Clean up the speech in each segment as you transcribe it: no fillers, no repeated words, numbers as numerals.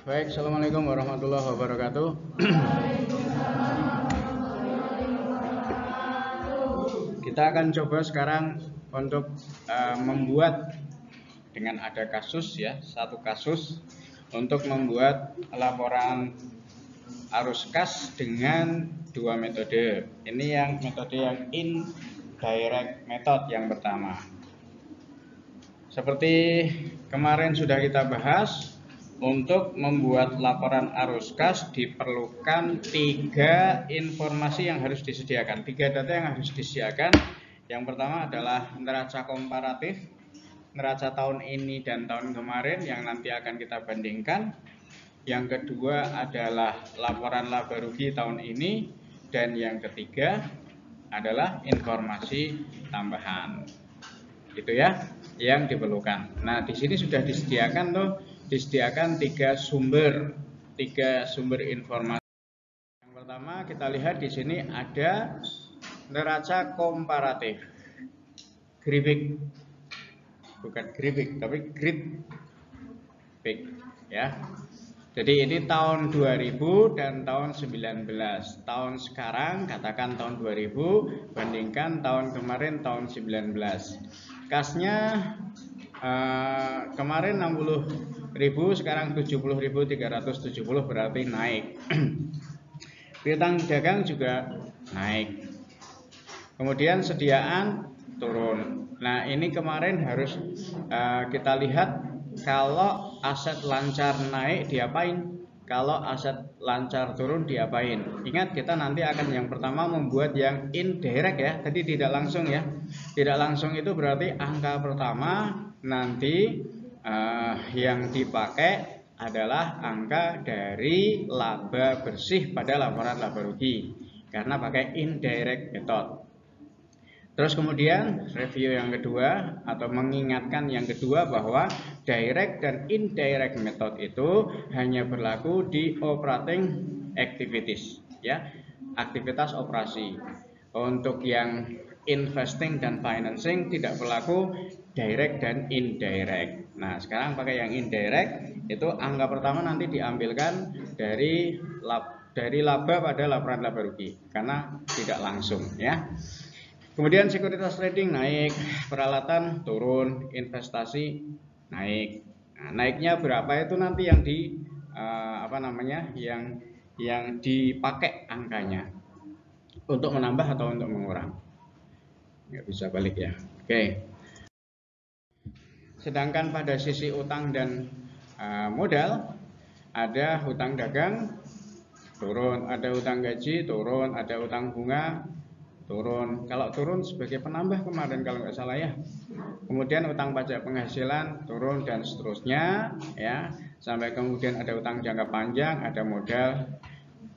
Baik, assalamualaikum warahmatullahi wabarakatuh. Kita akan coba sekarang untuk membuat dengan ada kasus ya, satu kasus untuk membuat laporan arus kas dengan dua metode. Ini yang metode yang indirect method yang pertama. Seperti kemarin sudah kita bahas, untuk membuat laporan arus kas diperlukan 3 informasi yang harus disediakan, 3 data yang harus disediakan. Yang pertama adalah neraca komparatif, neraca tahun ini dan tahun kemarin yang nanti akan kita bandingkan. Yang kedua adalah laporan laba rugi tahun ini, dan yang ketiga adalah informasi tambahan. Gitu ya, yang diperlukan. Nah, di sini sudah disediakan disediakan 3 sumber informasi. Yang pertama kita lihat di sini ada neraca komparatif. Gribik. Bukan gribik, tapi gribik ya. Jadi ini tahun 2000 dan tahun 19. Tahun sekarang katakan tahun 2000 bandingkan tahun kemarin tahun 19. Kasnya kemarin 60.000, sekarang 70.370, berarti naik. Piutang dagang juga naik. Kemudian sediaan turun. Nah, ini kemarin harus kita lihat. Kalau aset lancar naik diapain? Kalau aset lancar turun diapain? Ingat, kita nanti akan yang pertama membuat yang indirect ya. Tadi tidak langsung ya. Tidak langsung itu berarti angka pertama nanti yang dipakai adalah angka dari laba bersih pada laporan laba rugi, karena pakai indirect method. Terus kemudian review yang kedua atau mengingatkan yang kedua bahwa direct dan indirect method itu hanya berlaku di operating activities ya, aktivitas operasi. Untuk yang investing dan financing tidak berlaku direct dan indirect. Nah, sekarang pakai yang indirect, itu angka pertama nanti diambilkan dari laba pada laporan laba rugi karena tidak langsung ya. Kemudian sekuritas trading naik, peralatan turun, investasi naik. Nah, naiknya berapa itu nanti yang yang dipakai angkanya untuk menambah atau untuk mengurang. Nggak bisa balik ya. Oke. Sedangkan pada sisi utang dan modal, ada hutang dagang turun, ada hutang gaji turun, ada hutang bunga turun. Kalau turun sebagai penambah kemarin kalau nggak salah ya. Kemudian utang pajak penghasilan turun dan seterusnya ya. Sampai kemudian ada utang jangka panjang, ada modal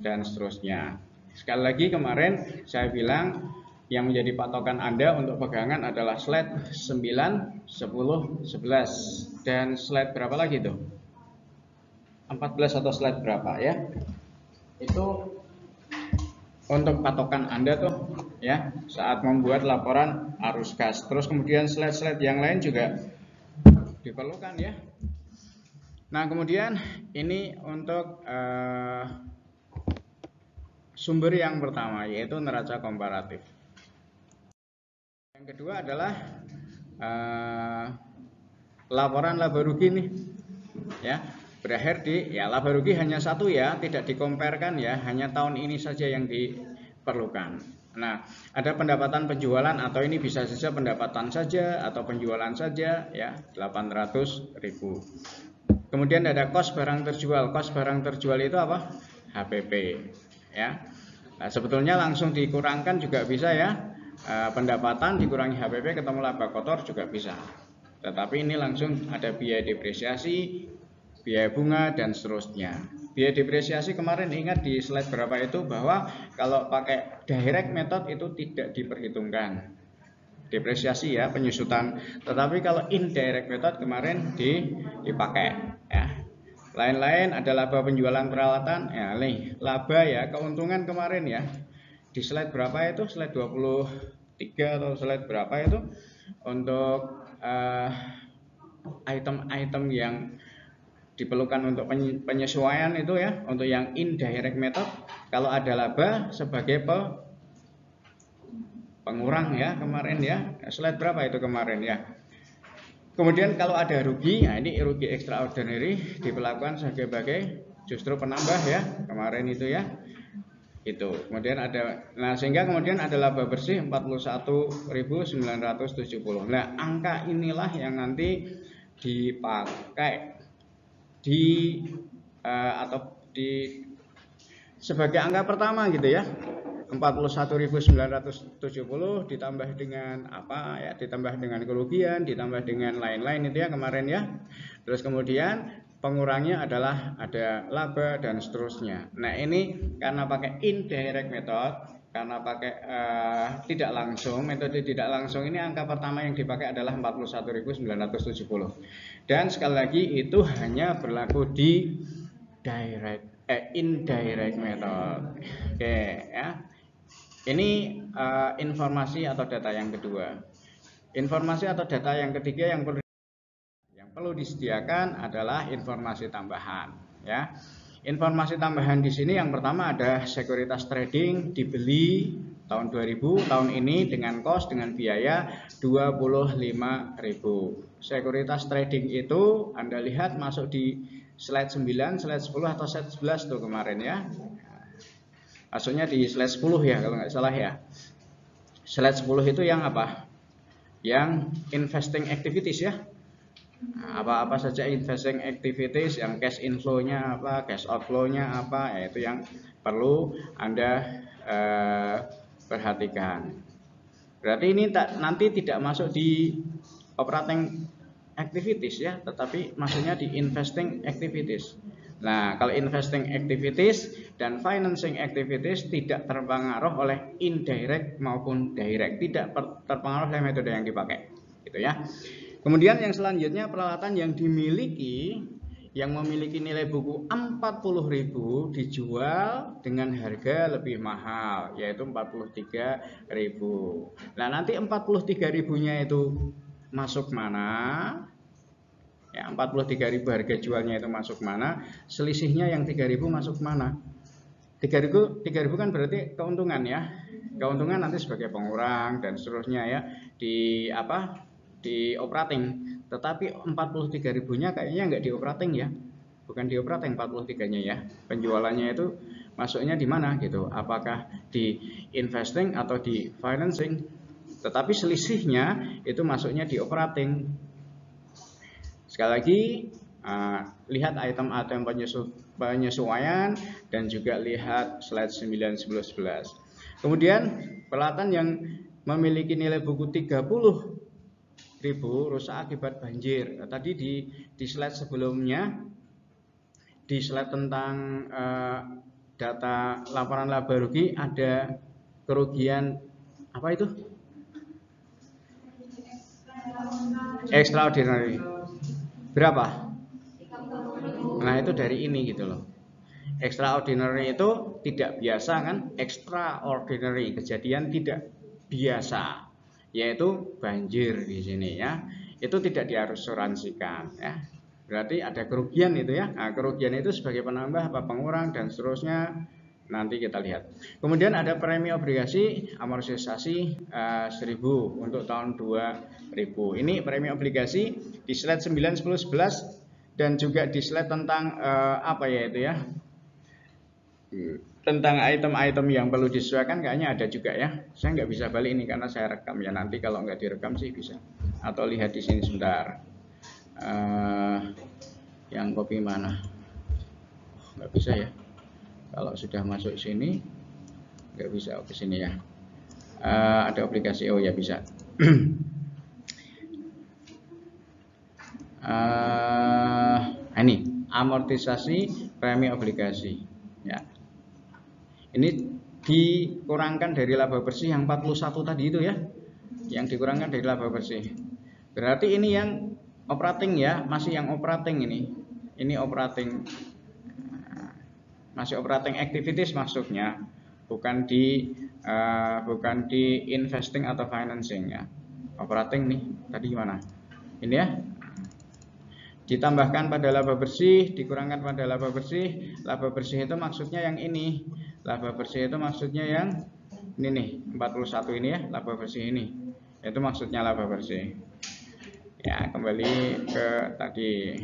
dan seterusnya. Sekali lagi kemarin saya bilang yang menjadi patokan Anda untuk pegangan adalah slide 9, 10, 11 dan slide berapa lagi tuh? 14 atau slide berapa ya? Itu untuk patokan Anda tuh ya saat membuat laporan arus kas. Terus kemudian slide-slide yang lain juga diperlukan ya. Nah, kemudian ini untuk sumber yang pertama yaitu neraca komparatif. Yang kedua adalah laporan laba rugi nih ya. Berakhir di ya laba rugi hanya satu ya, tidak dikomparkan ya, hanya tahun ini saja yang diperlukan. Nah, ada pendapatan penjualan atau ini bisa saja pendapatan saja atau penjualan saja ya, 800.000. Kemudian ada kos barang terjual. Kos barang terjual itu apa? HPP ya. Nah, sebetulnya langsung dikurangkan juga bisa ya. Pendapatan dikurangi HPP ketemu laba kotor juga bisa. Tetapi ini langsung ada biaya depresiasi, biaya bunga dan seterusnya. Biaya depresiasi kemarin ingat di slide berapa itu bahwa kalau pakai direct method itu tidak diperhitungkan depresiasi ya, penyusutan. Tetapi kalau indirect method kemarin dipakai ya. Lain-lain ada laba penjualan peralatan ya, nih laba ya, keuntungan kemarin ya. Di slide berapa itu? Slide 23 atau slide berapa itu untuk item-item yang diperlukan untuk penyesuaian itu ya, untuk yang indirect method kalau ada laba sebagai pengurang ya kemarin ya, slide berapa itu kemarin ya. Kemudian kalau ada rugi, nah ini rugi extraordinary diperlakukan sebagai justru penambah ya kemarin itu ya. Itu. Kemudian ada, nah sehingga kemudian ada laba bersih 41.970. Nah, angka inilah yang nanti dipakai atau sebagai angka pertama gitu ya. 41.970 ditambah dengan apa ya, ditambah dengan kerugian, ditambah dengan lain-lain itu ya kemarin ya. Terus kemudian pengurangnya adalah ada laba dan seterusnya. Nah ini karena pakai indirect method, karena pakai tidak langsung, metode tidak langsung, ini angka pertama yang dipakai adalah 41.970. Dan sekali lagi itu hanya berlaku di indirect method. Oke ya. Ini informasi atau data yang kedua. Informasi atau data yang ketiga yang perlu disediakan adalah informasi tambahan ya. Informasi tambahan di sini yang pertama ada sekuritas trading dibeli tahun 2000 tahun ini dengan cost dengan biaya 25.000. Sekuritas trading itu Anda lihat masuk di slide 9, slide 10 atau slide 11 tuh kemarin ya. Maksudnya di slide 10 ya kalau nggak salah ya. Slide 10 itu yang apa? Yang investing activities ya. Apa-apa saja investing activities, yang cash inflow-nya apa, cash outflow-nya apa, yaitu yang perlu Anda perhatikan. Berarti ini nanti tidak masuk di operating activities ya, tetapi maksudnya di investing activities. Nah, kalau investing activities dan financing activities tidak terpengaruh oleh indirect maupun direct, tidak terpengaruh oleh metode yang dipakai, gitu ya. Kemudian yang selanjutnya peralatan yang dimiliki yang memiliki nilai buku 40.000 dijual dengan harga lebih mahal, yaitu 43.000. Nah, nanti 43.000-nya itu masuk mana? Ya, 43.000 harga jualnya itu masuk mana? Selisihnya yang 3.000 masuk mana? 3.000 kan berarti keuntungan ya. Keuntungan nanti sebagai pengurang dan seterusnya ya di apa? Di operating. Tetapi 43.000-nya kayaknya nggak di operating ya. Bukan di operating 43-nya ya. Penjualannya itu masuknya di mana gitu? Apakah di investing atau di financing? Tetapi selisihnya itu masuknya di operating. Sekali lagi lihat item-item penyesuaian dan juga lihat slide 9, 10, 11. Kemudian peralatan yang memiliki nilai buku 30.000 rusak akibat banjir. Nah, tadi di slide sebelumnya, di slide tentang data laporan laba rugi ada kerugian apa itu? Extraordinary. Berapa? Nah itu dari ini gitu loh. Extraordinary itu tidak biasa kan? Extraordinary, kejadian tidak biasa, yaitu banjir di sini ya. Itu tidak diasuransikan ya. Berarti ada kerugian itu ya. Nah, kerugian itu sebagai penambah apa pengurang dan seterusnya. Nanti kita lihat. Kemudian ada premi obligasi amortisasi 1.000 untuk tahun 2000. Ini premi obligasi di slide 9, 10, 11 dan juga di slide tentang apa ya itu ya. Tentang item-item yang perlu disesuaikan kayaknya ada juga ya. Saya nggak bisa balik ini karena saya rekam ya. Nanti kalau nggak direkam sih bisa. Atau lihat di sini sebentar. Yang copy mana? Nggak bisa ya. Kalau sudah masuk sini nggak bisa ke sini ya. Ada aplikasi, oh ya bisa. Ini amortisasi premi obligasi ya. Ini dikurangkan dari laba bersih yang 41 tadi itu ya. Yang dikurangkan dari laba bersih. Berarti ini yang operating ya, masih yang operating ini. Ini operating, masih operating activities masuknya, bukan di investing atau financing ya. Operating nih tadi gimana? Ini ya. ditambahkan pada laba bersih, dikurangkan pada laba bersih. Laba bersih itu maksudnya yang ini. Laba bersih itu maksudnya yang ini nih, 41 ini ya, laba bersih ini. Itu maksudnya laba bersih. Ya, kembali ke tadi.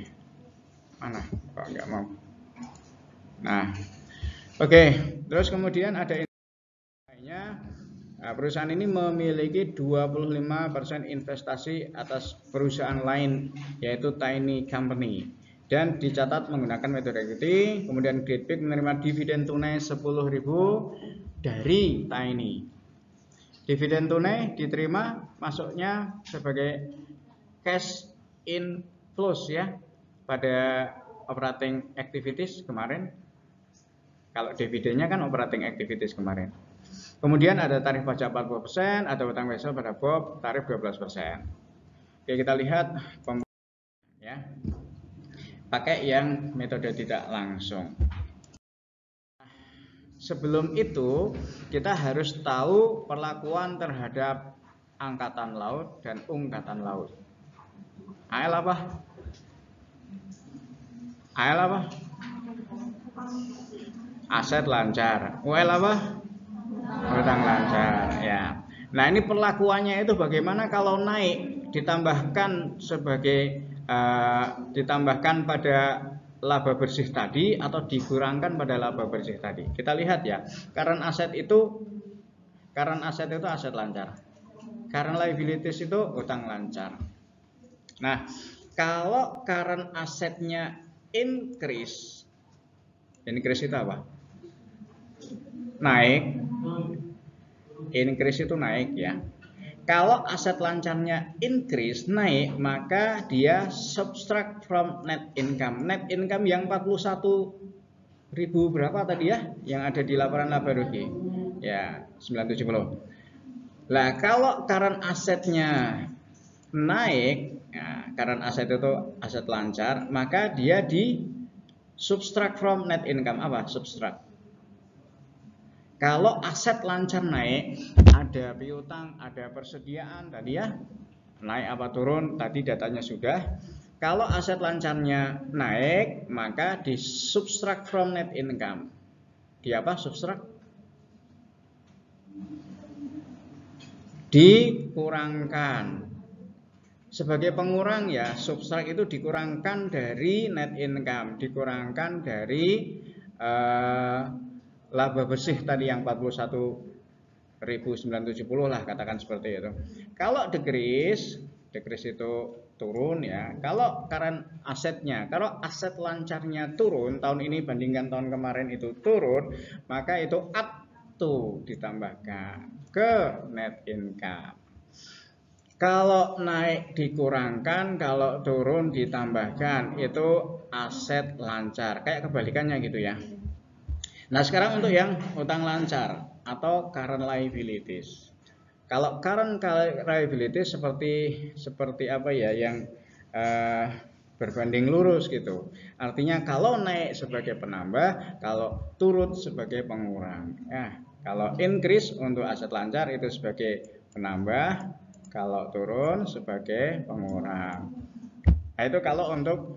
Mana? Kok nggak mau? Nah, oke. Terus kemudian ada lainnya. Nah, perusahaan ini memiliki 25% investasi atas perusahaan lain, yaitu Tiny Company, dan dicatat menggunakan metode equity. Kemudian Great Big menerima dividen tunai 10.000 dari Tiny. Dividen tunai diterima masuknya sebagai cash inflows ya pada operating activities kemarin. Kalau dividennya kan operating activities kemarin. Kemudian ada tarif pajak 40%, ada utang wesel pada Bob, tarif 12%. Oke, kita lihat ya. Pakai yang metode tidak langsung. Sebelum itu, kita harus tahu perlakuan terhadap angkatan laut dan ungkatan laut. AL apa? AL apa? Aset lancar. UL apa? Utang lancar ya. Nah, ini perlakuannya itu bagaimana kalau naik ditambahkan sebagai ditambahkan pada laba bersih tadi atau dikurangkan pada laba bersih tadi. Kita lihat ya. Current asset itu aset lancar. Current liabilities itu utang lancar. Nah, kalau current asetnya increase itu apa? Naik. Increase itu naik ya. Kalau aset lancarnya increase naik, maka dia subtract from net income. Net income yang 41.000 berapa tadi ya? Yang ada di laporan laba rugi. Ya, 970. Lah, kalau current asetnya naik, ya, current aset itu aset lancar, maka dia di subtract from net income. Apa? Subtract. Kalau aset lancar naik, ada piutang, ada persediaan tadi ya. Naik apa turun, tadi datanya sudah. Kalau aset lancarnya naik, maka di subtract from net income. Di apa? Subtract? Dikurangkan. Sebagai pengurang ya, subtract itu dikurangkan dari net income, dikurangkan dari laba bersih tadi yang 41.970 lah, katakan seperti itu. Kalau decrease itu turun ya. Kalau current asetnya, kalau aset lancarnya turun tahun ini bandingkan tahun kemarin itu turun, maka itu up to ditambahkan ke net income. Kalau naik dikurangkan, kalau turun ditambahkan, itu aset lancar. Kayak kebalikannya gitu ya. Nah, sekarang untuk yang utang lancar atau current liabilities. Kalau current liabilities seperti apa ya, yang berbanding lurus gitu. Artinya kalau naik sebagai penambah, kalau turun sebagai pengurang. Ya, kalau increase untuk aset lancar itu sebagai penambah, kalau turun sebagai pengurang. Nah, itu kalau untuk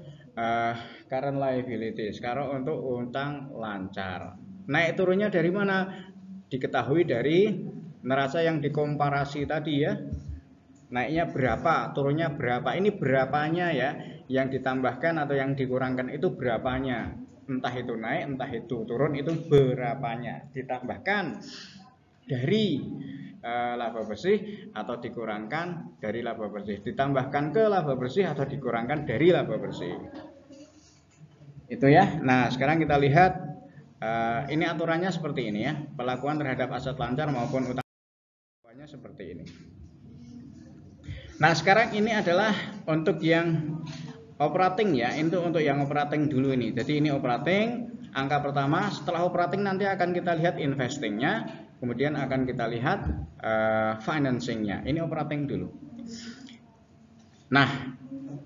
current liabilities. Kalau untuk utang lancar, naik turunnya dari mana? Diketahui dari neraca yang dikomparasi tadi ya. Naiknya berapa, turunnya berapa. Ini berapanya ya, yang ditambahkan atau yang dikurangkan itu berapanya. Entah itu naik, entah itu turun, itu berapanya. Ditambahkan dari laba bersih atau dikurangkan dari laba bersih. Ditambahkan ke laba bersih atau dikurangkan dari laba bersih. Itu ya. Nah, sekarang kita lihat ini aturannya seperti ini ya. Perlakuan terhadap aset lancar maupun utang seperti ini. Nah, sekarang ini adalah untuk yang operating ya. Itu untuk yang operating dulu ini. Jadi ini operating, angka pertama. Setelah operating nanti akan kita lihat investingnya, kemudian akan kita lihat financingnya. Ini operating dulu. Nah,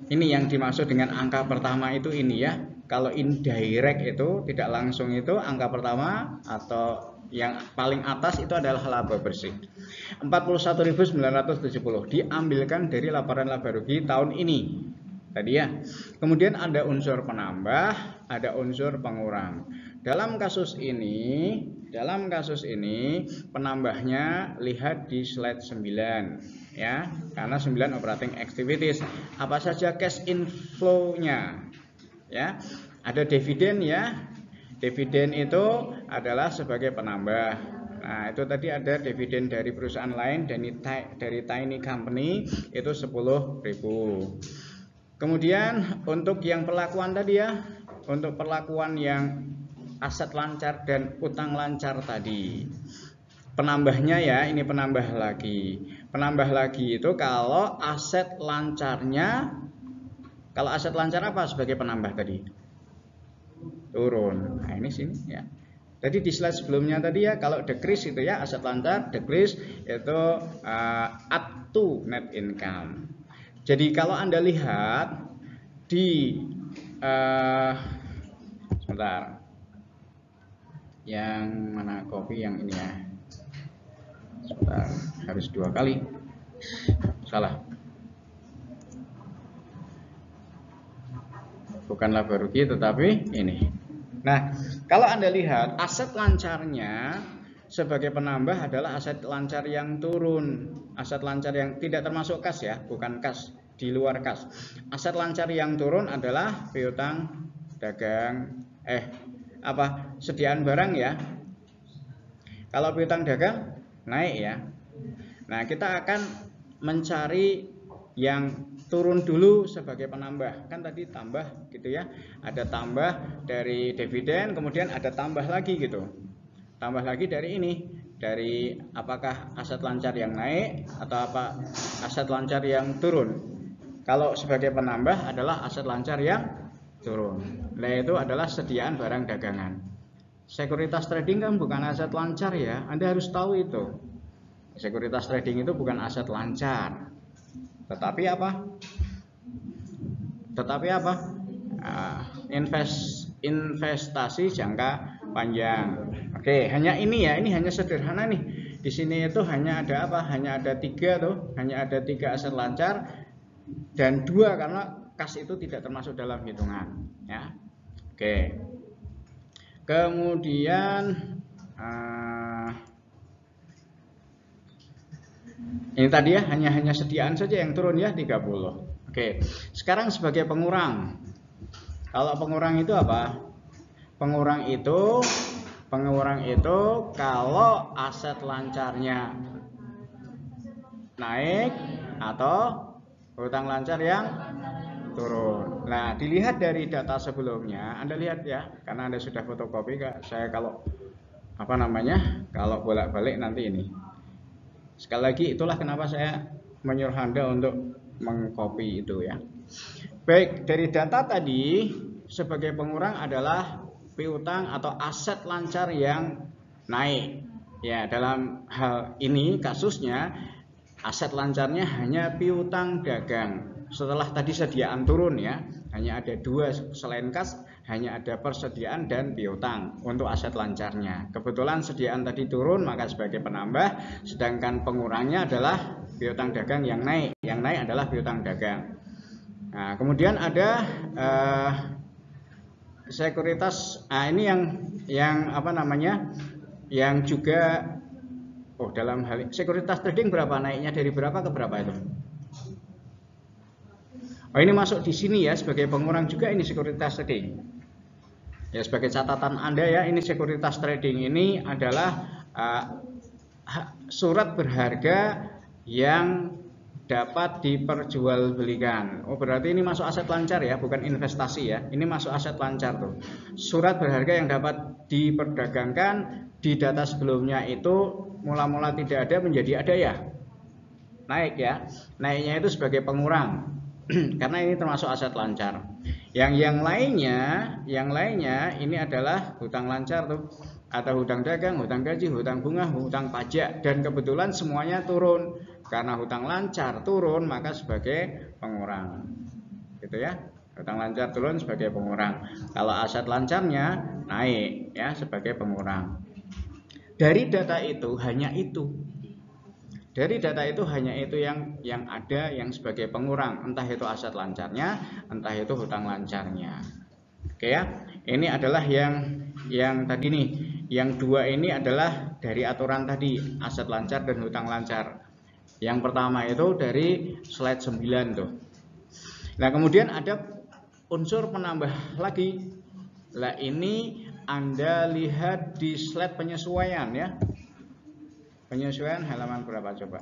ini yang dimaksud dengan angka pertama itu ini ya. Kalau indirect itu tidak langsung itu angka pertama atau yang paling atas itu adalah laba bersih. 41.970 diambilkan dari laporan laba rugi tahun ini. tadi ya. Kemudian ada unsur penambah, ada unsur pengurang. Dalam kasus ini penambahnya lihat di slide 9 ya. Karena 9 operating activities. Apa saja cash inflow-nya? Ya. Ada dividen ya. Dividen itu adalah sebagai penambah. Nah, itu tadi ada dividen dari perusahaan lain dari tiny company itu 10.000. Kemudian untuk yang perlakuan tadi ya, untuk perlakuan yang aset lancar dan utang lancar tadi. Penambahnya ya, ini penambah lagi. Penambah lagi itu kalau aset lancarnya, kalau aset lancar apa sebagai penambah tadi? Turun. Nah, ini sini ya. Jadi di slide sebelumnya tadi ya, kalau decrease itu ya aset lancar, decrease itu add to net income. Jadi kalau Anda lihat di sebentar, yang mana copy yang ini ya, sebentar, harus 2 kali, salah, bukanlah Barugi tetapi ini. Nah, kalau Anda lihat aset lancarnya sebagai penambah adalah aset lancar yang turun, aset lancar yang tidak termasuk kas ya, bukan kas, di luar kas. Aset lancar yang turun adalah piutang dagang, sediaan barang ya. Kalau piutang dagang naik ya. Nah, kita akan mencari yang turun dulu sebagai penambah. Kan tadi tambah gitu ya. Ada tambah dari dividen, kemudian ada tambah lagi gitu. Tambah lagi dari ini, dari apakah aset lancar yang naik atau apa aset lancar yang turun. Kalau sebagai penambah adalah aset lancar yang turun. Nah, itu adalah sediaan barang dagangan. Sekuritas trading kan bukan aset lancar ya. Anda harus tahu itu. Sekuritas trading itu bukan aset lancar. Tetapi apa? Investasi jangka panjang. Oke, hanya ini ya, ini hanya sederhana nih. Di sini itu hanya ada apa? Hanya ada 3 tuh, hanya ada 3 aset lancar dan 2 karena kas itu tidak termasuk dalam hitungan. Ya, oke. Kemudian ini tadi ya hanya sediaan saja yang turun ya 30. Oke. Sekarang sebagai pengurang. Kalau pengurang itu apa? Pengurang itu kalau aset lancarnya naik atau hutang lancar yang turun. Nah, dilihat dari data sebelumnya, Anda lihat ya, karena Anda sudah fotokopi, saya kalau kalau bolak-balik nanti ini. Sekali lagi itulah kenapa saya menyuruh Anda untuk mengcopy itu ya. Baik, dari data tadi sebagai pengurang adalah piutang atau aset lancar yang naik. Ya, dalam hal ini kasusnya aset lancarnya hanya piutang dagang. Setelah tadi sediaan turun ya, hanya ada 2 selain kas, hanya ada persediaan dan piutang untuk aset lancarnya. Kebetulan sediaan tadi turun maka sebagai penambah, sedangkan pengurangnya adalah piutang dagang yang naik. Yang naik adalah piutang dagang. Nah, kemudian ada sekuritas. Nah, ini yang juga dalam hal sekuritas trading berapa naiknya dari berapa ke berapa itu? Ini masuk di sini ya sebagai pengurang juga ini sekuritas trading. Ya, sebagai catatan Anda ya, ini sekuritas trading ini adalah surat berharga yang dapat diperjualbelikan. Berarti ini masuk aset lancar ya, bukan investasi ya. Ini masuk aset lancar tuh. Surat berharga yang dapat diperdagangkan di data sebelumnya itu mula-mula tidak ada menjadi ada ya. Naik ya. Naiknya itu sebagai pengurang. Karena ini termasuk aset lancar. Yang lainnya ini adalah hutang lancar tuh, atau hutang dagang, hutang gaji, hutang bunga, hutang pajak, dan kebetulan semuanya turun. Karena hutang lancar turun maka sebagai pengurang. Gitu ya. Hutang lancar turun sebagai pengurang. Kalau aset lancarnya naik ya sebagai pengurang. Dari data itu hanya itu. Dari data itu hanya itu yang ada yang sebagai pengurang, entah itu aset lancarnya, entah itu hutang lancarnya. Oke ya, ini adalah yang tadi nih, yang dua ini adalah dari aturan tadi, aset lancar dan hutang lancar. Yang pertama itu dari slide 9 tuh. Nah, kemudian ada unsur penambah lagi. Nah, ini Anda lihat di slide penyesuaian ya. Penyesuaian halaman berapa coba?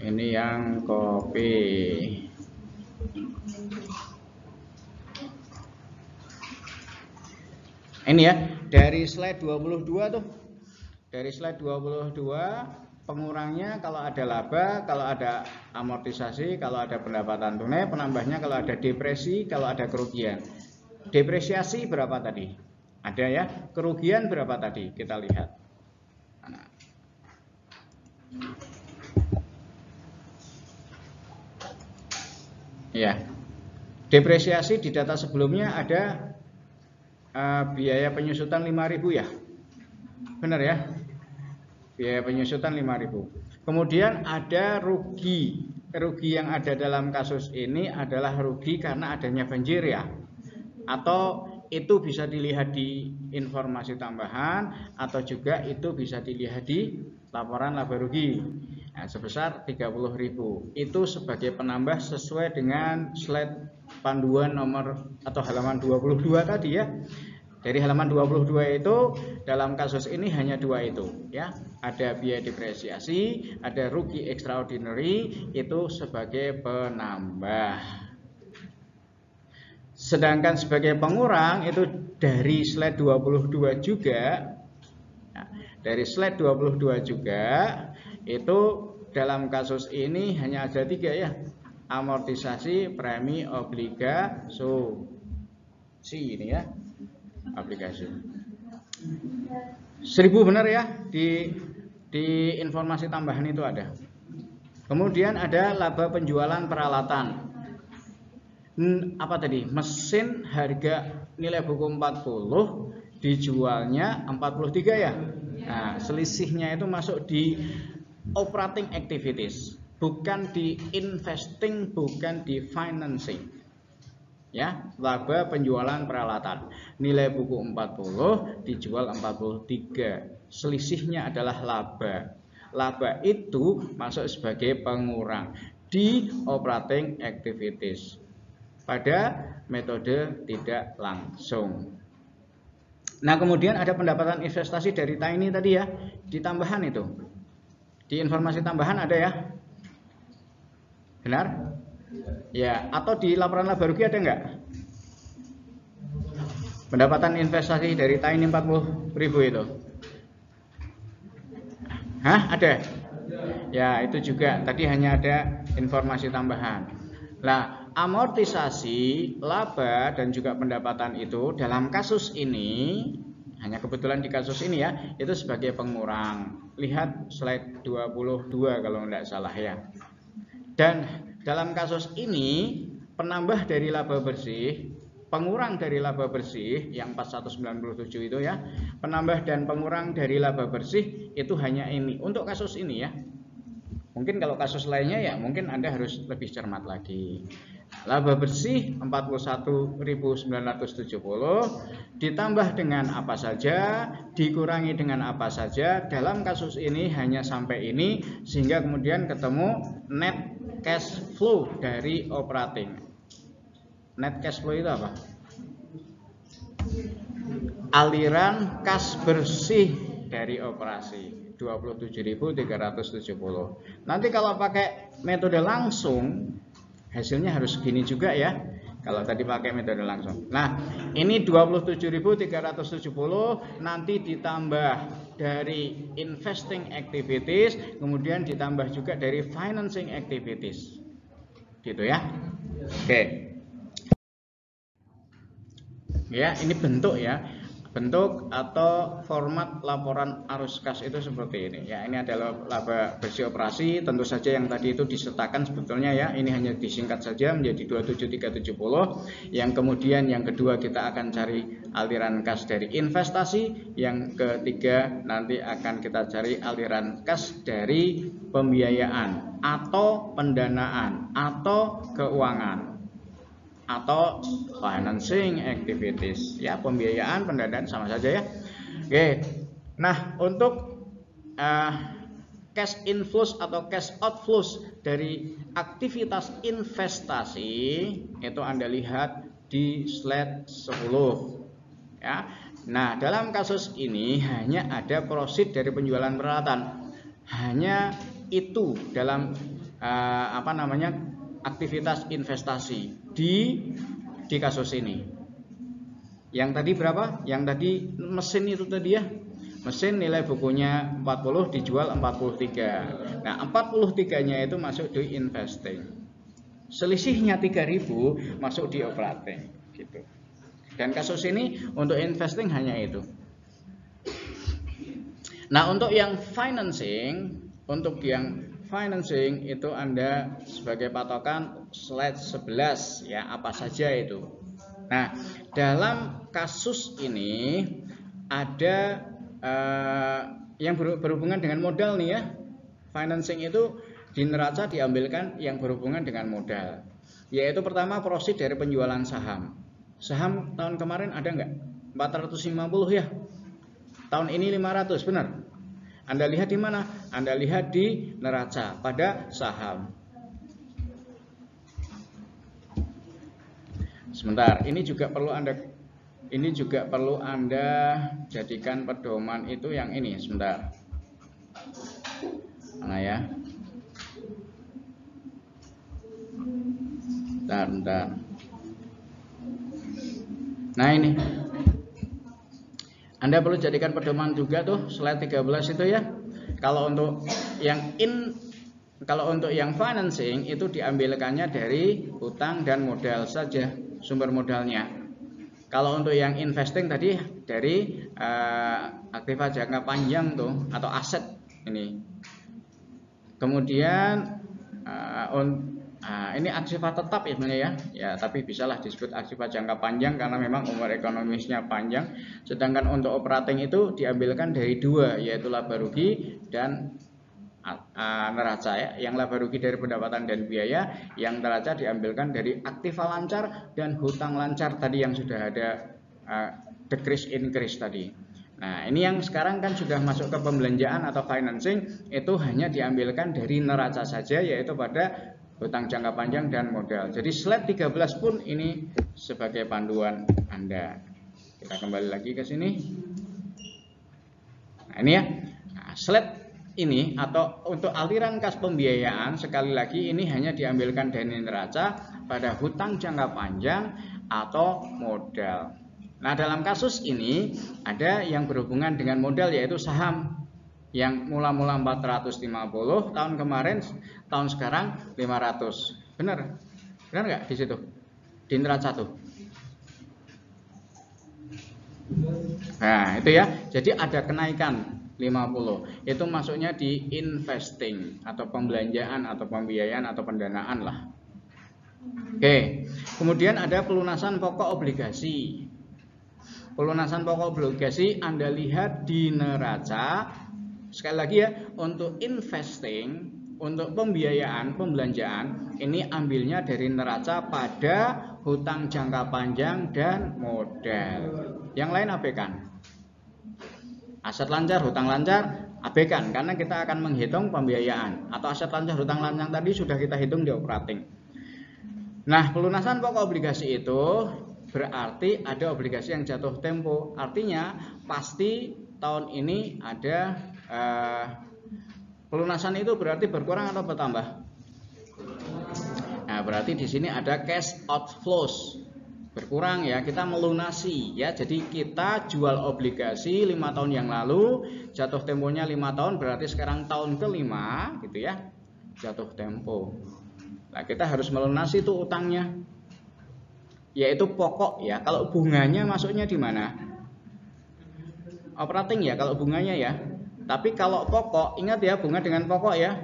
Ini yang copy. Ini ya, dari slide 22 tuh. Dari slide 22 pengurangnya kalau ada laba, kalau ada amortisasi, kalau ada pendapatan tunai, penambahnya kalau ada depresi, kalau ada kerugian. Depresiasi berapa tadi? Ada ya. Kerugian berapa tadi? Kita lihat. Ya, depresiasi di data sebelumnya ada biaya penyusutan 5.000 ya, benar ya, biaya penyusutan 5.000. Kemudian ada rugi yang ada dalam kasus ini adalah rugi karena adanya banjir ya, atau itu bisa dilihat di informasi tambahan atau juga itu bisa dilihat di laporan laba rugi. Nah, sebesar 30.000 itu sebagai penambah sesuai dengan slide panduan nomor atau halaman 22 tadi ya. Dari halaman 22 itu dalam kasus ini hanya dua itu ya. Ada biaya depresiasi, ada rugi extraordinary itu sebagai penambah. Sedangkan sebagai pengurang itu dari slide 22 juga. Nah, dari slide 22 juga itu dalam kasus ini hanya ada 3 ya. Amortisasi, premi, obligasi ini ya. Aplikasi 1.000 benar ya, di informasi tambahan itu ada. Kemudian ada laba penjualan peralatan. Apa tadi? Mesin harga nilai buku 40 dijualnya 43 ya. Nah, selisihnya itu masuk di operating activities, bukan di investing, bukan di financing. Ya, laba penjualan peralatan. Nilai buku 40 dijual 43. Selisihnya adalah laba. Laba itu masuk sebagai pengurang di operating activities pada metode tidak langsung. Nah, kemudian ada pendapatan investasi dari Tiny tadi ya, di tambahan itu. Di informasi tambahan ada ya? Benar? Ya, atau di laporan laba rugi ada enggak? Pendapatan investasi dari Tiny 40.000 itu. Hah, ada? Ya, itu juga tadi hanya ada informasi tambahan. Nah, amortisasi, laba dan juga pendapatan itu dalam kasus ini, hanya kebetulan di kasus ini ya, itu sebagai pengurang. Lihat slide 22 kalau tidak salah ya. Dan dalam kasus ini penambah dari laba bersih, pengurang dari laba bersih yang 4197 itu ya, penambah dan pengurang dari laba bersih itu hanya ini untuk kasus ini ya. Mungkin kalau kasus lainnya ya mungkin Anda harus lebih cermat lagi. Laba bersih 41.970 ditambah dengan apa saja, dikurangi dengan apa saja. Dalam kasus ini hanya sampai ini, sehingga kemudian ketemu net cash flow dari operating. Net cash flow itu apa? Aliran kas bersih dari operasi 27.370. Nanti kalau pakai metode langsung hasilnya harus gini juga ya. Kalau tadi pakai metode langsung. Nah, ini 27.370 nanti ditambah dari investing activities, kemudian ditambah juga dari financing activities. Gitu ya. Oke. Ya, ini bentuk ya. bentuk atau format laporan arus kas itu seperti ini ya. Ini adalah laba bersih operasi, tentu saja yang tadi itu disertakan sebetulnya ya, ini hanya disingkat saja menjadi 27370. Yang kemudian yang kedua kita akan cari aliran kas dari investasi, yang ketiga nanti akan kita cari aliran kas dari pembiayaan atau pendanaan atau keuangan atau financing activities ya. Pembiayaan, pendanaan sama saja ya. Oke. Nah, untuk cash inflows atau cash outflows dari aktivitas investasi itu Anda lihat di slide 10 ya. Nah, dalam kasus ini hanya ada proceed dari penjualan peralatan. Hanya itu dalam aktivitas investasi di kasus ini. Yang tadi berapa? Yang tadi mesin itu tadi ya. Mesin nilai bukunya 40 dijual 43. Nah, 43-nya itu masuk di investing. Selisihnya 3.000 masuk di operating gitu. Dan kasus ini untuk investing hanya itu. Nah, untuk yang financing itu Anda sebagai patokan slide 11 ya, apa saja itu. Nah, dalam kasus ini ada yang berhubungan dengan modal nih ya. Financing itu di neraca diambilkan yang berhubungan dengan modal. Yaitu pertama proceed dari penjualan saham. Saham tahun kemarin ada nggak? 450 ya. Tahun ini 500, benar? Anda lihat di mana? Anda lihat di neraca pada saham. Sebentar, ini juga perlu Anda jadikan pedoman itu yang ini. Sebentar. Mana ya? Bentar. Nah, ini. Anda perlu jadikan pedoman juga tuh slide 13 itu ya. Kalau untuk yang financing itu diambilkannya dari hutang dan modal saja sumber modalnya. Kalau untuk yang investing tadi dari aktiva jangka panjang tuh atau aset ini. Kemudian ini aktiva tetap ya sebenarnya ya, tapi bisalah disebut aktiva jangka panjang karena memang umur ekonomisnya panjang. Sedangkan untuk operating itu diambilkan dari dua, yaitu laba rugi dan neraca ya. Yang laba rugi dari pendapatan dan biaya, yang neraca diambilkan dari aktiva lancar dan hutang lancar tadi yang sudah ada decrease increase tadi. Nah, ini yang sekarang kan sudah masuk ke pembelanjaan atau financing, itu hanya diambilkan dari neraca saja, yaitu pada hutang jangka panjang dan modal. Jadi slide 13 pun ini sebagai panduan Anda. Kita kembali lagi ke sini. Nah, ini ya. Nah, slide ini atau untuk aliran kas pembiayaan, sekali lagi ini hanya diambilkan dari neraca pada hutang jangka panjang atau modal. Nah, dalam kasus ini ada yang berhubungan dengan modal, yaitu saham yang mula-mula 450 tahun kemarin, tahun sekarang 500. Benar nggak di situ di neraca tuh? Nah, itu ya. Jadi ada kenaikan 50. Itu masuknya di investing atau pembelanjaan atau pembiayaan atau pendanaan lah. Oke. Kemudian ada pelunasan pokok obligasi. Pelunasan pokok obligasi Anda lihat di neraca. Sekali lagi ya, untuk investing, untuk pembiayaan, pembelanjaan, ini ambilnya dari neraca pada hutang jangka panjang dan modal. Yang lain abaikan. Aset lancar, hutang lancar, abaikan, karena kita akan menghitung pembiayaan. Atau aset lancar, hutang lancar tadi sudah kita hitung di operating. Nah, pelunasan pokok obligasi itu berarti ada obligasi yang jatuh tempo. Artinya pasti tahun ini ada pelunasan itu berarti berkurang atau bertambah? Nah, berarti di sini ada cash outflows. Berkurang ya, kita melunasi ya. Jadi kita jual obligasi 5 tahun yang lalu, jatuh temponya 5 tahun, berarti sekarang tahun ke-5 gitu ya. Jatuh tempo. Nah, kita harus melunasi itu utangnya. Yaitu pokok ya. Kalau bunganya masuknya di mana? operating ya kalau bunganya ya. Tapi kalau pokok, ingat ya, bunga dengan pokok ya.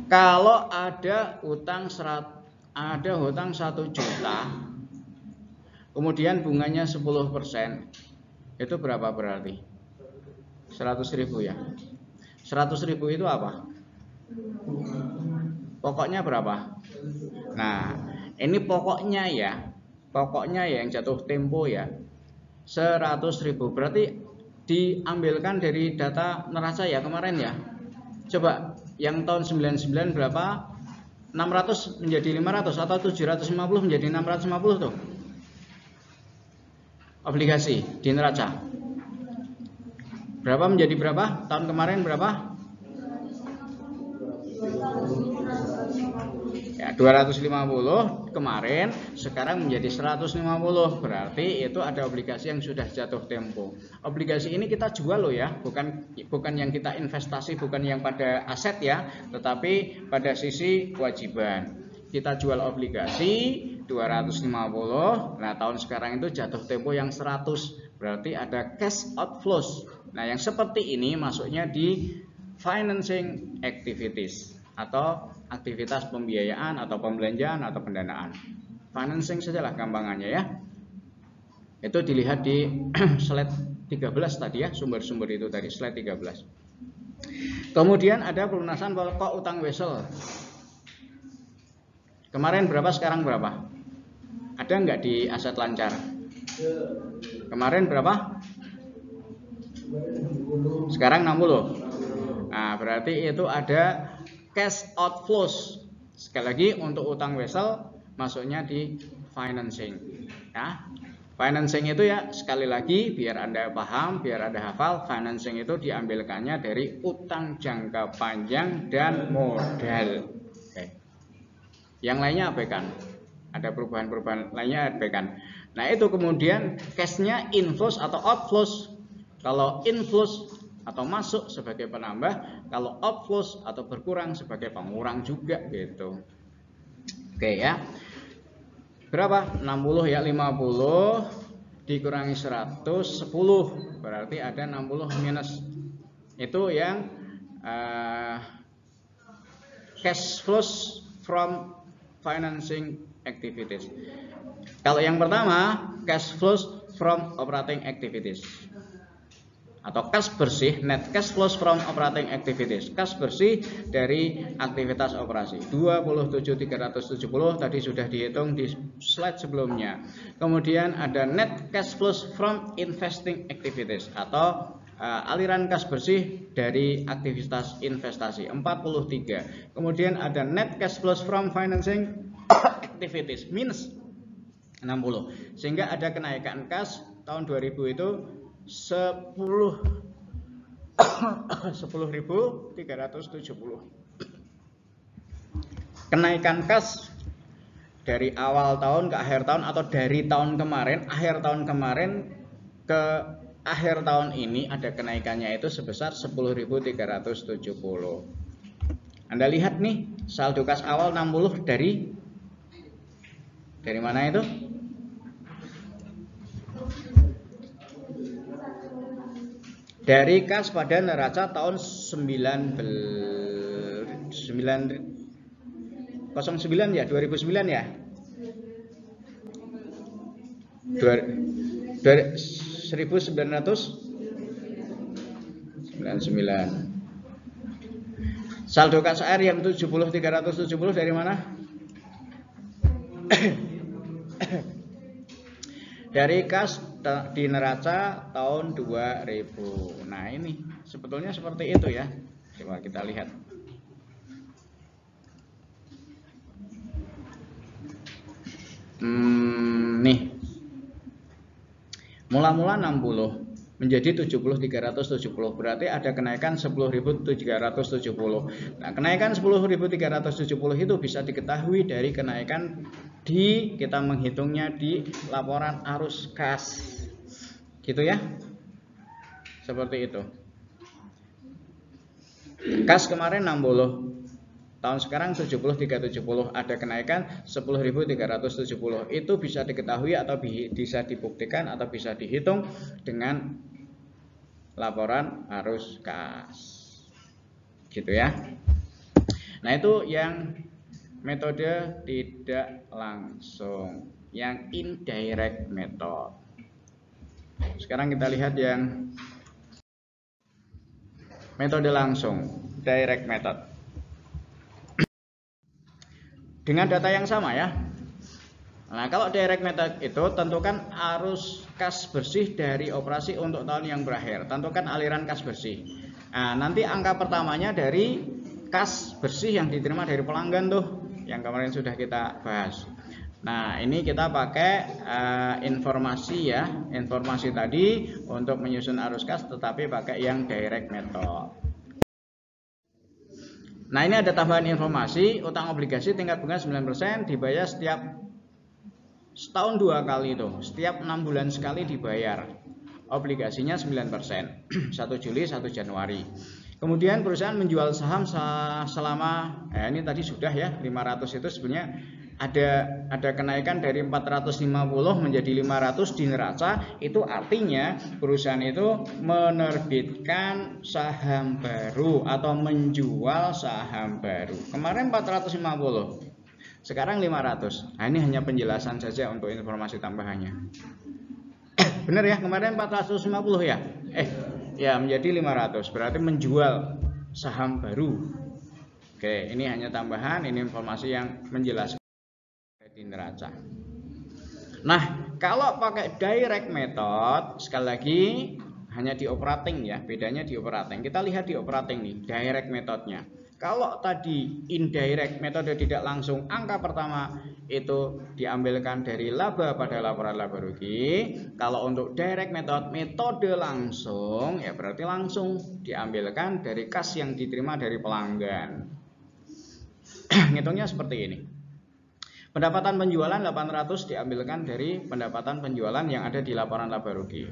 Kalau ada hutang 1 juta, kemudian bunganya 10%, itu berapa berarti? 100.000 ya. 100.000 itu apa? Pokoknya berapa? Nah, ini pokoknya ya. Pokoknya ya yang jatuh tempo ya. 100.000 berarti diambilkan dari data neraca ya kemarin ya. Coba yang tahun 99 berapa? 600 menjadi 500 atau 750 menjadi 650 tuh. Obligasi di neraca. Berapa menjadi berapa? Tahun kemarin berapa? Ya, 250 kemarin, sekarang menjadi 150. Berarti itu ada obligasi yang sudah jatuh tempo. Obligasi ini kita jual loh ya, bukan yang kita investasi, bukan yang pada aset ya, tetapi pada sisi kewajiban. Kita jual obligasi 250. Nah, tahun sekarang itu jatuh tempo yang 100. Berarti ada cash outflows. Nah, yang seperti ini masuknya di financing activities atau aktivitas pembiayaan atau pembelanjaan atau pendanaan. Financing sajalah gampangannya ya. Itu dilihat di slide 13 tadi ya, sumber-sumber itu tadi, slide 13. Kemudian ada pelunasan pokok utang wesel. Kemarin berapa, sekarang berapa? Ada nggak di aset lancar? Kemarin berapa? Sekarang 60. Nah, berarti itu ada cash outflows. Sekali lagi untuk utang wesel masuknya di financing ya. Financing itu ya sekali lagi biar Anda paham, biar Anda hafal, financing itu diambilkannya dari utang jangka panjang dan modal. Oke. Yang lainnya abaikan. Ada perubahan-perubahan lainnya abaikan. Nah, itu kemudian cashnya inflows atau outflows. Kalau inflows atau masuk sebagai penambah, kalau outflows atau berkurang sebagai pengurang juga gitu. Oke ya. Berapa? 60 ya, 50 dikurangi 100, 10. Berarti ada 60 minus. Itu yang cash flows from financing activities. Kalau yang pertama, cash flows from operating activities. Atau cash bersih, net cash flows from operating activities. Cash bersih dari aktivitas operasi. 27.370 tadi sudah dihitung di slide sebelumnya. Kemudian ada net cash flows from investing activities atau aliran kas bersih dari aktivitas investasi 43. Kemudian ada net cash flows from financing activities minus 60. Sehingga ada kenaikan kas tahun 2000 itu 10.370. Kenaikan kas dari awal tahun ke akhir tahun atau dari tahun kemarin, akhir tahun kemarin ke akhir tahun ini ada kenaikannya itu sebesar 10.370. Anda lihat nih, saldo kas awal 60 dari mana itu? Dari kas pada neraca tahun 09 ya, 2009 ya. 1999. Saldo kas air yang 70.370 dari mana? Dari kas di neraca tahun 2000. Nah, ini sebetulnya seperti itu ya. Coba kita lihat. Nih. Mula-mula 60 menjadi 70.370, berarti ada kenaikan 10.370. Nah, kenaikan 10.370 itu bisa diketahui dari kenaikan kita menghitungnya di laporan arus kas. Gitu ya. Seperti itu. Kas kemarin 60. tahun sekarang 70.370, ada kenaikan 10.370. Itu bisa diketahui atau bisa dibuktikan atau bisa dihitung dengan laporan arus kas. Gitu ya. Nah, itu yang metode tidak langsung, yang indirect method. Sekarang kita lihat yang metode langsung, direct method. Dengan data yang sama ya. Nah, kalau direct method itu tentukan arus kas bersih dari operasi untuk tahun yang berakhir. Tentukan aliran kas bersih. Nah, nanti angka pertamanya dari kas bersih yang diterima dari pelanggan tuh, yang kemarin sudah kita bahas. Nah, ini kita pakai informasi ya, informasi tadi untuk menyusun arus kas, tetapi pakai yang direct method. Nah, ini ada tambahan informasi, utang obligasi tingkat bunga 9% dibayar setiap setahun 2 kali itu, setiap 6 bulan sekali dibayar. Obligasinya 9%, 1 Juli, 1 Januari. Kemudian perusahaan menjual saham selama, ini tadi sudah ya, 500 itu sebenarnya ada kenaikan dari 450 menjadi 500 di neraca. Itu artinya perusahaan itu menerbitkan saham baru atau menjual saham baru. Kemarin 450, sekarang 500. Nah, ini hanya penjelasan saja untuk informasi tambahannya. Benar ya, kemarin 450 ya? Ya menjadi 500, berarti menjual saham baru. Oke, ini hanya tambahan, ini informasi yang menjelaskan di neraca. Nah, kalau pakai direct method, sekali lagi hanya di operating ya, bedanya di operating. Kita lihat di operating nih, direct methodnya. Kalau tadi indirect metode tidak langsung, angka pertama itu diambilkan dari laba pada laporan laba rugi. Kalau untuk direct method, metode langsung, ya berarti langsung diambilkan dari kas yang diterima dari pelanggan. Ngitungnya seperti ini. Pendapatan penjualan 800 diambilkan dari pendapatan penjualan yang ada di laporan laba rugi.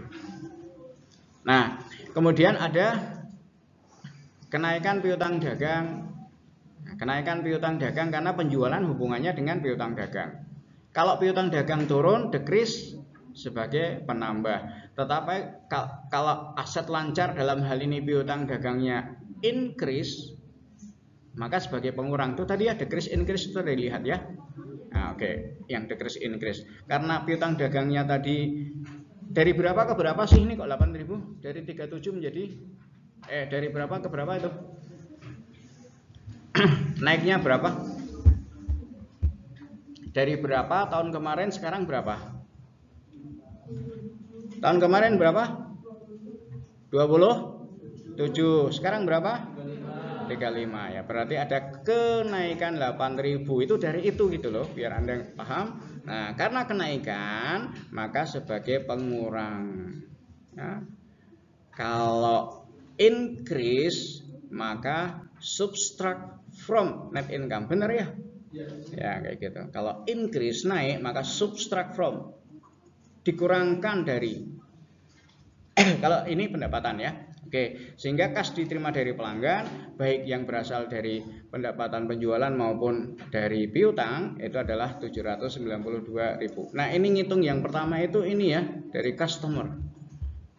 Nah, kemudian ada kenaikan piutang dagang. Kenaikan piutang dagang karena penjualan hubungannya dengan piutang dagang. Kalau piutang dagang turun, decrease sebagai penambah. Tetapi kalau aset lancar, dalam hal ini piutang dagangnya increase, maka sebagai pengurang. Itu tadi ya, decrease increase itu dilihat ya. Nah, oke, yang decrease increase. Karena piutang dagangnya tadi dari berapa ke berapa sih ini kok 8.000? Dari 37 menjadi dari berapa ke berapa itu? Naiknya berapa? Dari berapa tahun kemarin sekarang berapa? Tahun kemarin berapa? 27. Sekarang berapa? 35 ya. Berarti ada kenaikan 8.000 itu dari itu gitu loh, biar Anda paham. Nah, karena kenaikan maka sebagai pengurang. Ya. Kalau increase maka subtract from net income. Benar ya? Ya kayak gitu. Kalau increase naik maka subtract from, dikurangkan dari. Kalau ini pendapatan ya. Oke, sehingga kas diterima dari pelanggan, baik yang berasal dari pendapatan penjualan maupun dari piutang, itu adalah 792.000. Nah, ini ngitung yang pertama itu ini ya, dari customer.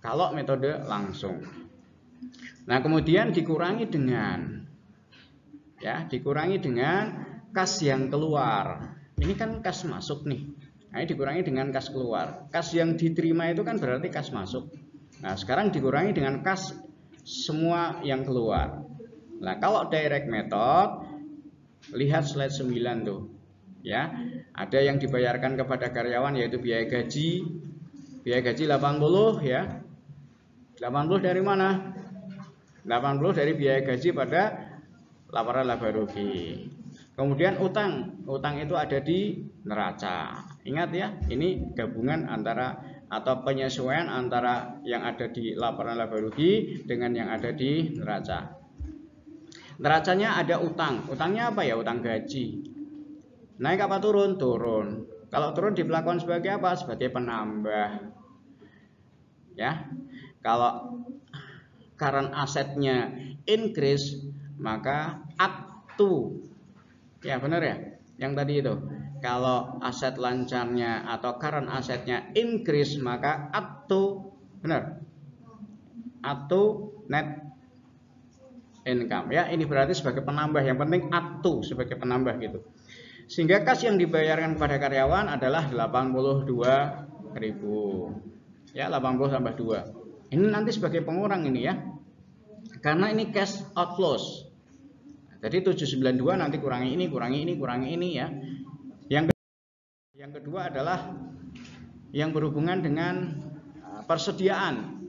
Kalau metode langsung. Nah, kemudian dikurangi dengan kas yang keluar. Ini kan kas masuk nih. Nah, ini dikurangi dengan kas keluar. Kas yang diterima itu kan berarti kas masuk. Nah, sekarang dikurangi dengan kas semua yang keluar. Nah, kalau direct method, lihat slide 9 tuh. Ya, ada yang dibayarkan kepada karyawan yaitu biaya gaji. Biaya gaji 80 ya. 80 dari mana? 80 dari biaya gaji pada laporan laba rugi. Kemudian utang itu ada di neraca. Ingat ya, ini gabungan antara atau penyesuaian antara yang ada di laporan laba rugi dengan yang ada di neraca. Neracanya ada utang. Utangnya apa ya? Utang gaji. Naik apa turun? Turun. Kalau turun diperlakukan sebagai apa? Sebagai penambah. Ya. Kalau current asetnya increase, maka aktu Ya benar ya. Yang tadi itu. Kalau aset lancarnya atau current asetnya increase, maka atau benar. Atau net income ya, ini berarti sebagai penambah. Yang penting atau sebagai penambah gitu. Sehingga kas yang dibayarkan kepada karyawan adalah 82.000. Ya, 80 tambah 2. Ini nanti sebagai pengurang ini ya. Karena ini cash outflows. Jadi 792 nanti kurangi ini ya. Yang kedua adalah yang berhubungan dengan persediaan.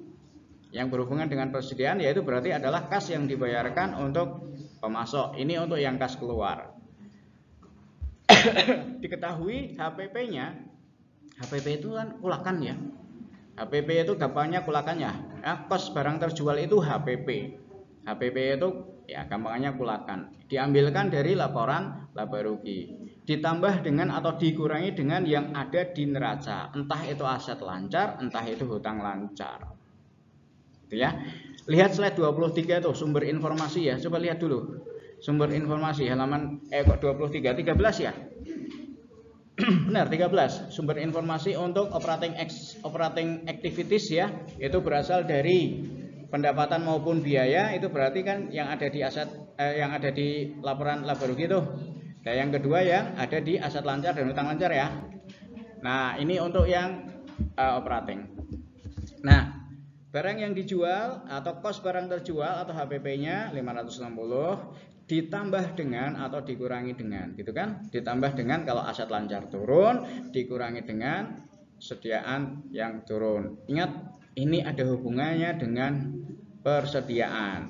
Yang berhubungan dengan persediaan yaitu berarti adalah kas yang dibayarkan untuk pemasok. Ini untuk yang kas keluar. Diketahui HPP-nya, HPP itu kan kulakan ya. HPP itu gampangnya kulakannya. Ya, kos barang terjual itu HPP. HPP itu ya gampangnya kulakan. Diambilkan dari laporan laba rugi. Ditambah dengan atau dikurangi dengan yang ada di neraca. Entah itu aset lancar, entah itu hutang lancar. Gitu ya. Lihat slide 23 tuh sumber informasi ya. Coba lihat dulu. Sumber informasi halaman kok 23, 13 ya? Benar, 13. Sumber informasi untuk operating activities ya, itu berasal dari pendapatan maupun biaya. Itu berarti kan yang ada di aset yang ada di laporan laba rugi itu. Nah, yang kedua yang ada di aset lancar dan hutang lancar ya. Nah, ini untuk yang operating. Nah, barang yang dijual atau kos barang terjual atau HPP-nya 560 ditambah dengan atau dikurangi dengan, gitu kan? Ditambah dengan kalau aset lancar turun, dikurangi dengan sediaan yang turun. Ingat, ini ada hubungannya dengan persediaan.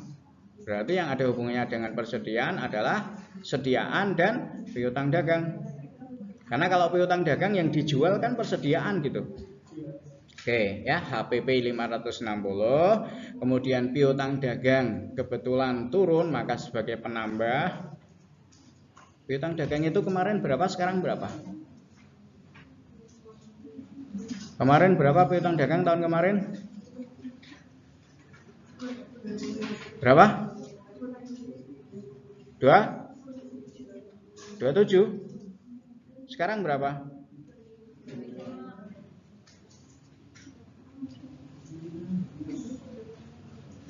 Berarti yang ada hubungannya dengan persediaan adalah sediaan dan piutang dagang. Karena kalau piutang dagang yang dijual kan persediaan gitu. Oke ya, HPP 560, kemudian piutang dagang kebetulan turun maka sebagai penambah. Piutang dagang itu kemarin berapa, sekarang berapa? Kemarin berapa piutang dagang tahun kemarin? Berapa? 27. Sekarang berapa?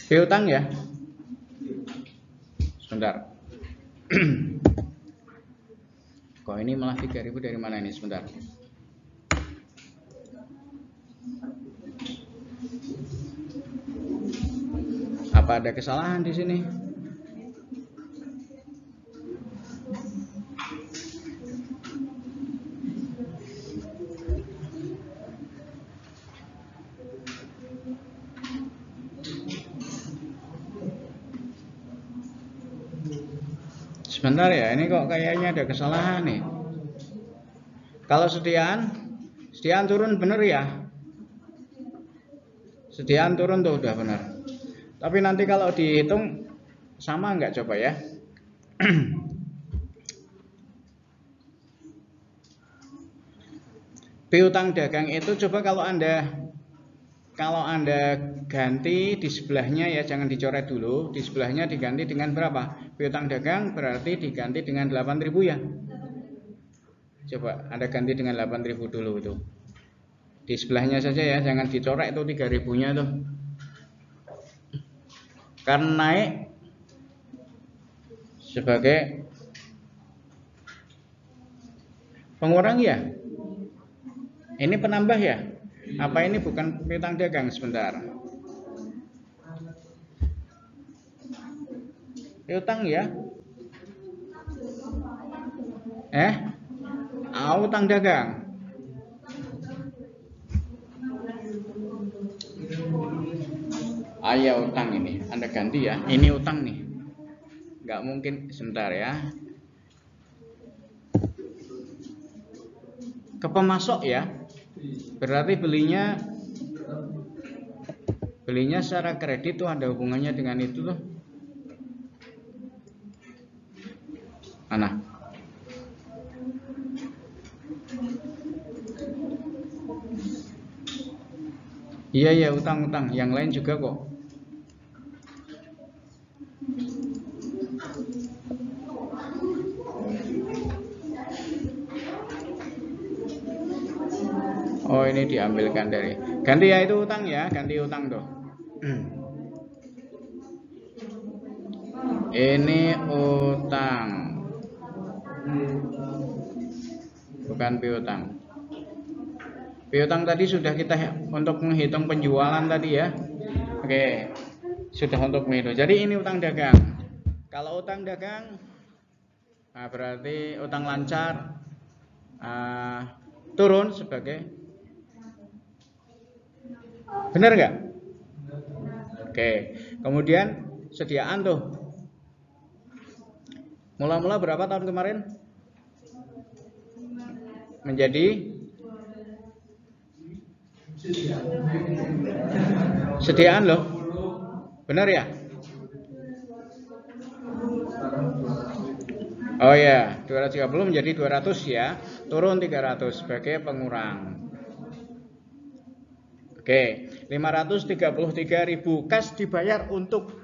Piutang ya. Sebentar. Kok ini malah 3.000 dari mana ini? Sebentar. Apa ada kesalahan di sini? Sebentar ya, ini kok kayaknya ada kesalahan nih. Kalau sediaan turun bener ya. Sediaan turun tuh udah bener. Tapi nanti kalau dihitung sama nggak coba ya? Piutang dagang itu coba kalau Anda ganti di sebelahnya ya, jangan dicoret dulu. Di sebelahnya diganti dengan berapa? Piutang dagang berarti diganti dengan 8.000 ya. Coba Anda ganti dengan 8.000 dulu itu. Di sebelahnya saja ya, jangan dicoret itu 3.000-nya tuh. Karena naik sebagai pengurang ya. Ini penambah ya. Apa ini bukan piutang dagang? Sebentar. Piutang ya. Utang dagang. Ayo utang ini. Anda ganti ya. Ini utang nih. Nggak mungkin. Sebentar ya. Ke pemasok ya. Berarti belinya secara kredit tuh ada hubungannya dengan itu tuh. Mana? Iya utang-utang, yang lain juga kok. Oh, ini diambilkan dari. Ganti ya itu utang ya, ganti utang tuh. Ini utang. Bukan piutang. Piutang tadi sudah kita untuk menghitung penjualan tadi ya. Oke. Sudah untuk menghitung. Jadi ini utang dagang. Kalau utang dagang berarti utang lancar turun sebagai, benar nggak? Oke, kemudian sediaan tuh mula-mula berapa tahun kemarin? Menjadi sediaan loh, benar ya? Oh ya, 230 menjadi 200 ya, turun 300 sebagai pengurang. Oke, 533.000 cash dibayar untuk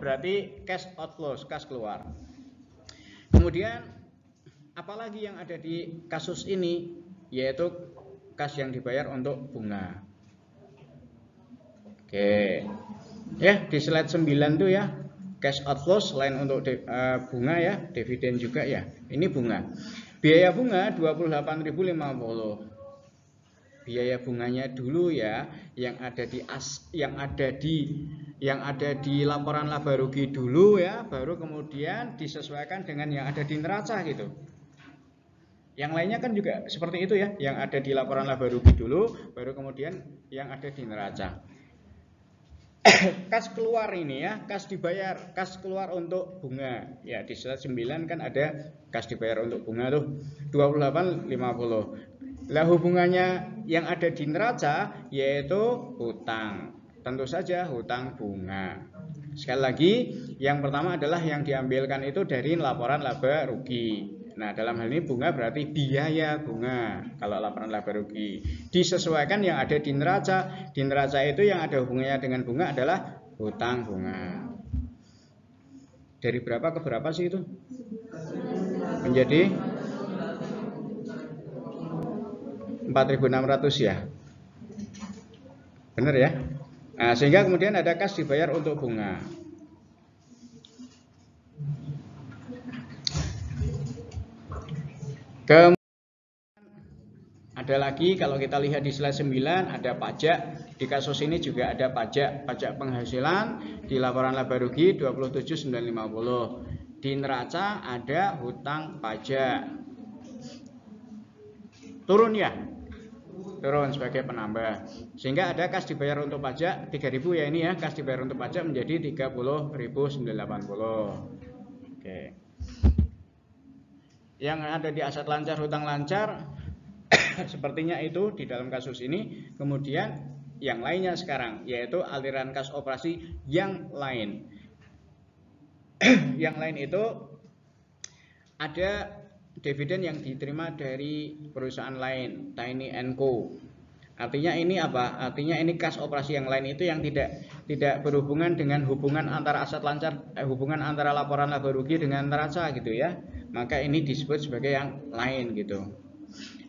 berarti cash outflow, cash keluar. Kemudian apalagi yang ada di kasus ini, yaitu cash yang dibayar untuk bunga. Oke, ya di slide 9 tuh ya, cash outflow selain untuk bunga ya, dividen juga ya. Ini bunga. Biaya bunga 28.050. Biaya bunganya dulu ya, yang ada di laporan laba rugi dulu ya, baru kemudian disesuaikan dengan yang ada di neraca gitu. Yang lainnya kan juga seperti itu ya, yang ada di laporan laba rugi dulu, baru kemudian yang ada di neraca. Kas keluar ini ya, kas dibayar, kas keluar untuk bunga. Ya, di slide 9 kan ada kas dibayar untuk bunga tuh 28.50. Lah hubungannya yang ada di neraca yaitu hutang. Tentu saja hutang bunga. Sekali lagi, yang pertama adalah yang diambilkan itu dari laporan laba rugi. Nah, dalam hal ini bunga berarti biaya bunga. Kalau laporan laba rugi disesuaikan yang ada di neraca. Di neraca itu yang ada hubungannya dengan bunga adalah hutang bunga. Dari berapa ke berapa sih itu? Menjadi 4.600 ya. Benar ya? Nah, sehingga kemudian ada kas dibayar untuk bunga. Kemudian ada lagi, kalau kita lihat di slide 9 ada pajak. Di kasus ini juga ada pajak penghasilan di laporan laba rugi 27.950. Di neraca ada hutang pajak. Turun ya? Turun sebagai penambah. Sehingga ada kas dibayar untuk pajak 3.000 ya, ini ya, kas dibayar untuk pajak menjadi 30.980. Oke. Yang ada di aset lancar, hutang lancar sepertinya itu di dalam kasus ini. Kemudian yang lainnya sekarang yaitu aliran kas operasi yang lain. Yang lain itu ada dividen yang diterima dari perusahaan lain, Tiny & Co. Artinya ini apa? Artinya ini kas operasi yang lain itu yang tidak berhubungan dengan hubungan antara aset lancar, hubungan antara laporan laba rugi dengan neraca gitu ya. Maka ini disebut sebagai yang lain gitu.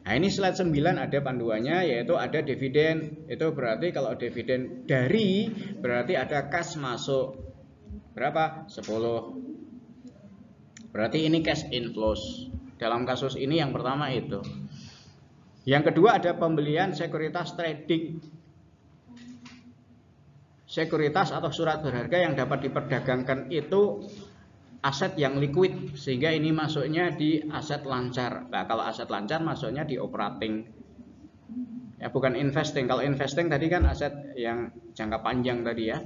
Nah, ini slide 9 ada panduannya, yaitu ada dividen. Itu berarti kalau dividen dari berarti ada kas masuk. Berapa? 10. Berarti ini cash inflows. Dalam kasus ini yang pertama itu. Yang kedua ada pembelian sekuritas trading. Sekuritas atau surat berharga yang dapat diperdagangkan itu aset yang liquid, sehingga ini masuknya di aset lancar. Nah, kalau aset lancar masuknya di operating. Ya, bukan investing. Kalau investing tadi kan aset yang jangka panjang tadi ya.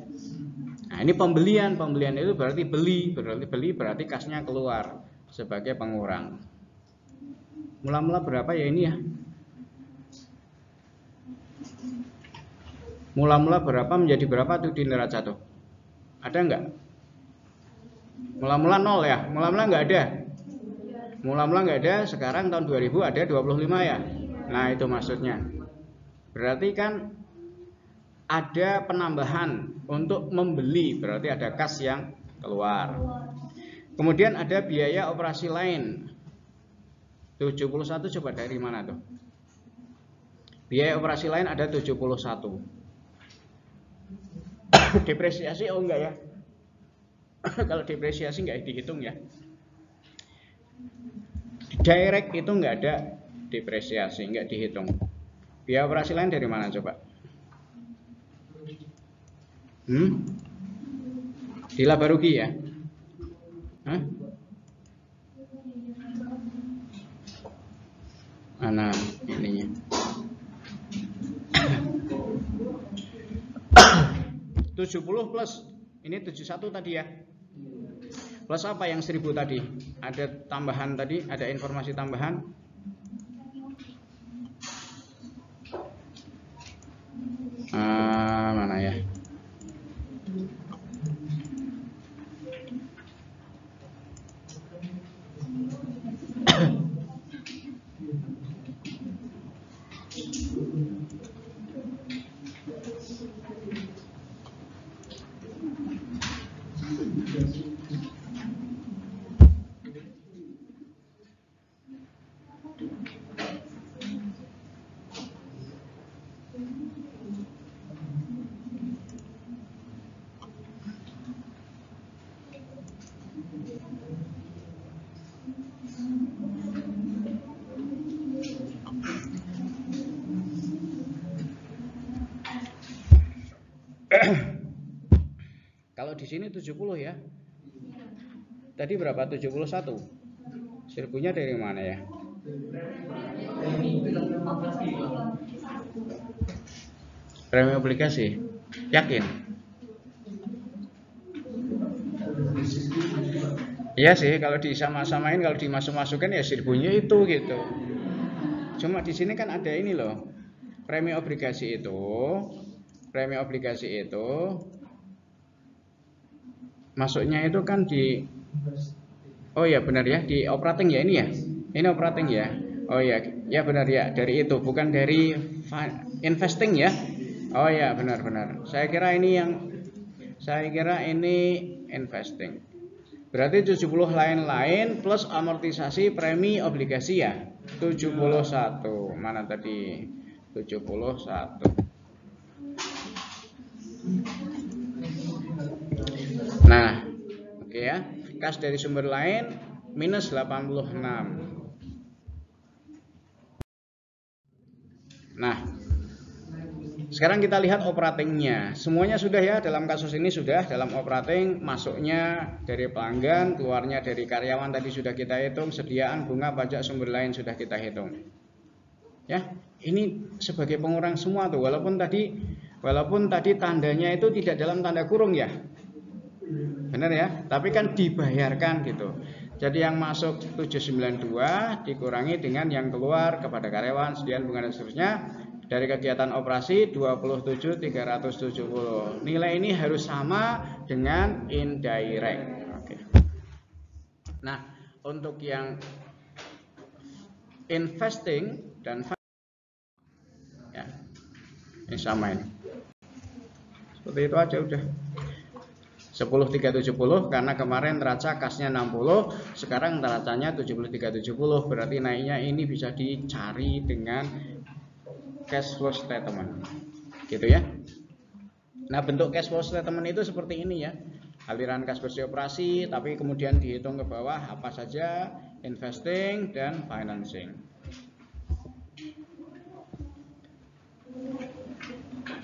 Nah, ini pembelian itu berarti beli berarti kasnya keluar sebagai pengurang. Mula-mula berapa ya ini ya? Mula-mula berapa menjadi berapa tuh di neraca tuh? Ada enggak? Mula-mula 0 ya? Mula-mula enggak ada? Mula-mula enggak ada, sekarang tahun 2000 ada 25 ya? Nah, itu maksudnya. Berarti kan ada penambahan untuk membeli, berarti ada kas yang keluar. Kemudian ada biaya operasi lain. 71 coba dari mana tuh? Biaya operasi lain ada 71. Depresiasi oh enggak ya? Kalau depresiasi enggak dihitung ya. Direct itu enggak ada depresiasi, enggak dihitung. Biaya operasi lain dari mana coba? Di laba rugi ya? Mana ininya? 70 plus ini 71 tadi ya. Plus apa yang 1000 tadi? Ada tambahan tadi, ada informasi tambahan. Mana ya? Kalau di sini 70 ya. Tadi berapa? 71. 1000-nya dari mana ya? Premi obligasi. Yakin? Iya sih, kalau disama-samain, kalau dimasuk-masukin ya 1000-nya itu gitu. Cuma di sini kan ada ini loh. Premi obligasi itu masuknya itu kan di, oh ya benar ya, di operating ya ini ya. Ini operating ya. Oh ya, ya benar ya, dari itu bukan dari investing ya. Oh ya, benar-benar. Saya kira ini investing. Berarti 70 lain-lain plus amortisasi premi obligasi ya. 71. Mana tadi? 71. Nah, oke ya. Kas dari sumber lain minus 86. Nah, sekarang kita lihat operatingnya. Semuanya sudah ya, dalam kasus ini sudah dalam operating, masuknya dari pelanggan, keluarnya dari karyawan tadi sudah kita hitung, sediaan bunga pajak sumber lain sudah kita hitung. Ya, ini sebagai pengurang semua tuh, walaupun tadi tandanya itu tidak dalam tanda kurung ya. Benar ya, tapi kan dibayarkan gitu. Jadi yang masuk 792 dikurangi dengan yang keluar kepada karyawan, sediaan bunga dan seterusnya. Dari kegiatan operasi 27.370. Nilai ini harus sama dengan indirect. Oke. Nah, untuk yang investing dan ya, ini sama ini. Seperti itu aja udah. 10.370 karena kemarin neraca kasnya 60, sekarang neracanya 70.370, berarti naiknya ini bisa dicari dengan cash flow statement, gitu ya. Nah, bentuk cash flow statement itu seperti ini ya, aliran kas bersih operasi, tapi kemudian dihitung ke bawah apa saja investing dan financing.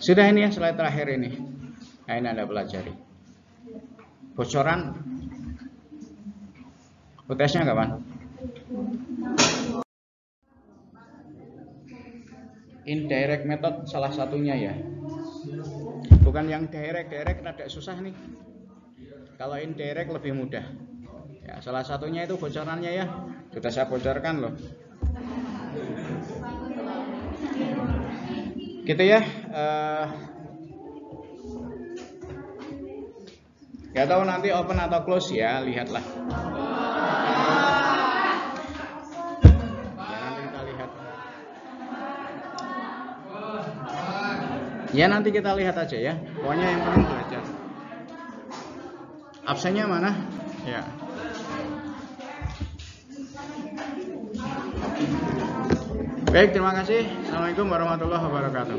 Sudah ini ya slide terakhir ini. Nah, ini Anda pelajari. Bocoran UTS-nya kapan? Indirect method salah satunya ya. Bukan yang direct rada susah nih. Kalau indirect lebih mudah. Ya, salah satunya itu bocorannya ya. Sudah saya bocorkan loh. Gitu ya. Gak tahu nanti open atau close ya, lihatlah. Ya nanti kita lihat aja ya. Pokoknya yang penting belajar. Absennya mana? Ya. Baik, terima kasih. Assalamualaikum warahmatullahi wabarakatuh.